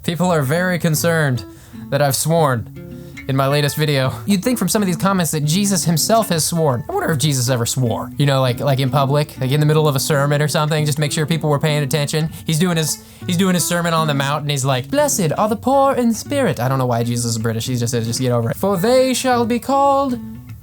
People are very concerned that I've sworn in my latest video. You'd think from some of these comments that Jesus himself has sworn. I wonder if Jesus ever swore. You know, like in public, like in the middle of a sermon or something, just make sure people were paying attention. He's doing his sermon on the mount and he's like, "Blessed are the poor in spirit." I don't know why Jesus is British. He just said, just get over it. "For they shall be called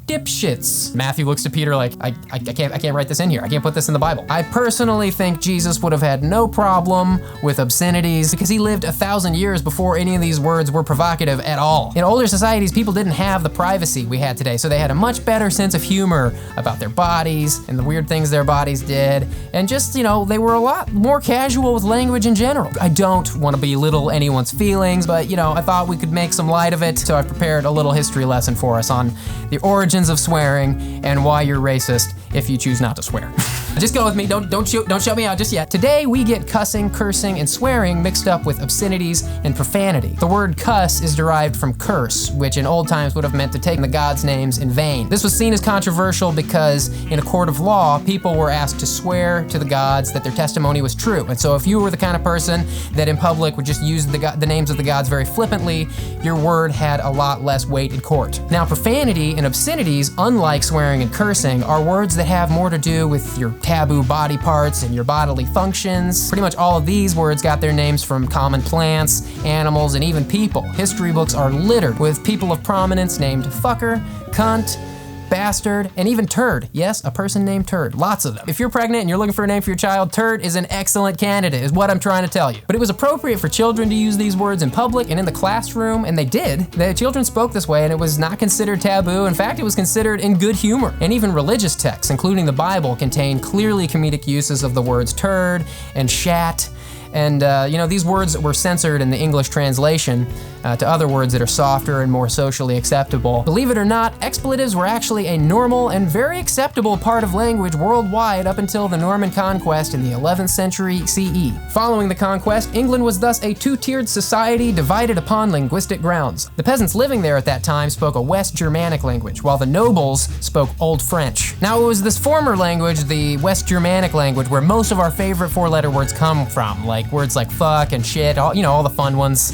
dipshits." Matthew looks to Peter like, I can't write this in here. I can't put this in the Bible. I personally think Jesus would have had no problem with obscenities because he lived 1,000 years before any of these words were provocative at all. In older societies, people didn't have the privacy we had today, so they had a much better sense of humor about their bodies and the weird things their bodies did, and just, you know, they were a lot more casual with language in general. I don't want to belittle anyone's feelings, but, you know, I thought we could make some light of it, so I've prepared a little history lesson for us on the origin of swearing and why you're racist if you choose not to swear. Just go with me, don't shut me out just yet. Today we get cussing, cursing, and swearing mixed up with obscenities and profanity. The word cuss is derived from curse, which in old times would have meant to take the gods' names in vain. This was seen as controversial because in a court of law, people were asked to swear to the gods that their testimony was true. And so if you were the kind of person that in public would just use the names of the gods very flippantly, your word had a lot less weight in court. Now, profanity and obscenities, unlike swearing and cursing, are words that have more to do with your taboo body parts and your bodily functions. Pretty much all of these words got their names from common plants, animals, and even people. History books are littered with people of prominence named fucker, cunt, bastard, and even turd. Yes, a person named Turd. Lots of them. If you're pregnant and you're looking for a name for your child, Turd is an excellent candidate, is what I'm trying to tell you. But it was appropriate for children to use these words in public and in the classroom, and they did. The children spoke this way, and it was not considered taboo. In fact, it was considered in good humor. And even religious texts, including the Bible, contain clearly comedic uses of the words turd and shat. And you know, these words were censored in the English translation to other words that are softer and more socially acceptable. Believe it or not, expletives were actually a normal and very acceptable part of language worldwide up until the Norman conquest in the 11th century CE. Following the conquest, England was thus a two-tiered society divided upon linguistic grounds. The peasants living there at that time spoke a West Germanic language, while the nobles spoke Old French. Now, it was this former language, the West Germanic language, where most of our favorite four-letter words come from, like words like fuck and shit, all, you know, all the fun ones.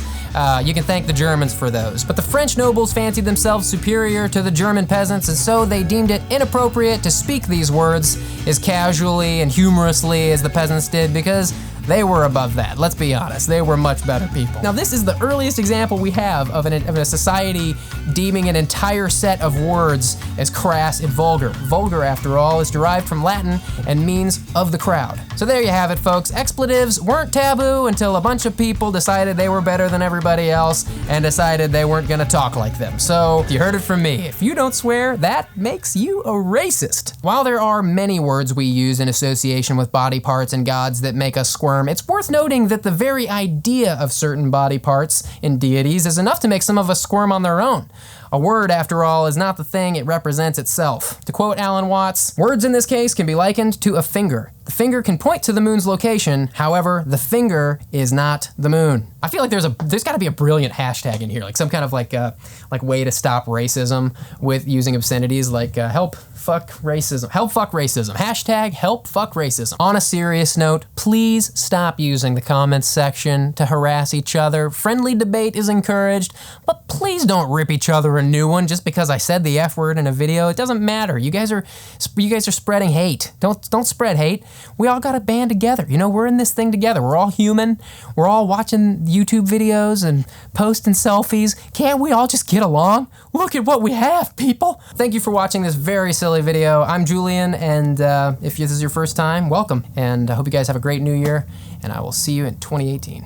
You can thank the Germans for those. But the French nobles fancied themselves superior to the German peasants, and so they deemed it inappropriate to speak these words as casually and humorously as the peasants did, because they were above that. Let's be honest, they were much better people. Now, this is the earliest example we have of a society deeming an entire set of words as crass and vulgar. Vulgar, after all, is derived from Latin and means of the crowd. So there you have it, folks. Expletives weren't taboo until a bunch of people decided they were better than everybody else and decided they weren't gonna talk like them. So you heard it from me. If you don't swear, that makes you a racist. While there are many words we use in association with body parts and gods that make us squirm, it's worth noting that the very idea of certain body parts and deities is enough to make some of us squirm on their own. A word, after all, is not the thing it represents itself. To quote Alan Watts, words in this case can be likened to a finger. The finger can point to the moon's location, however, the finger is not the moon. I feel like there's gotta be a brilliant hashtag in here, like some kind of like way to stop racism with using obscenities, like help fuck racism. Help fuck racism. Hashtag help fuck racism. On a serious note, please stop using the comments section to harass each other. Friendly debate is encouraged, but please don't rip each other a new one just because I said the F word in a video. It doesn't matter. You guys are spreading hate. Don't spread hate. We all gotta band together. You know, we're in this thing together. We're all human. We're all watching YouTube videos and posting selfies. Can't we all just get along? Look at what we have, people. Thank you for watching this very silly video. I'm Julian, and if this is your first time, welcome. And I hope you guys have a great new year, and I will see you in 2018.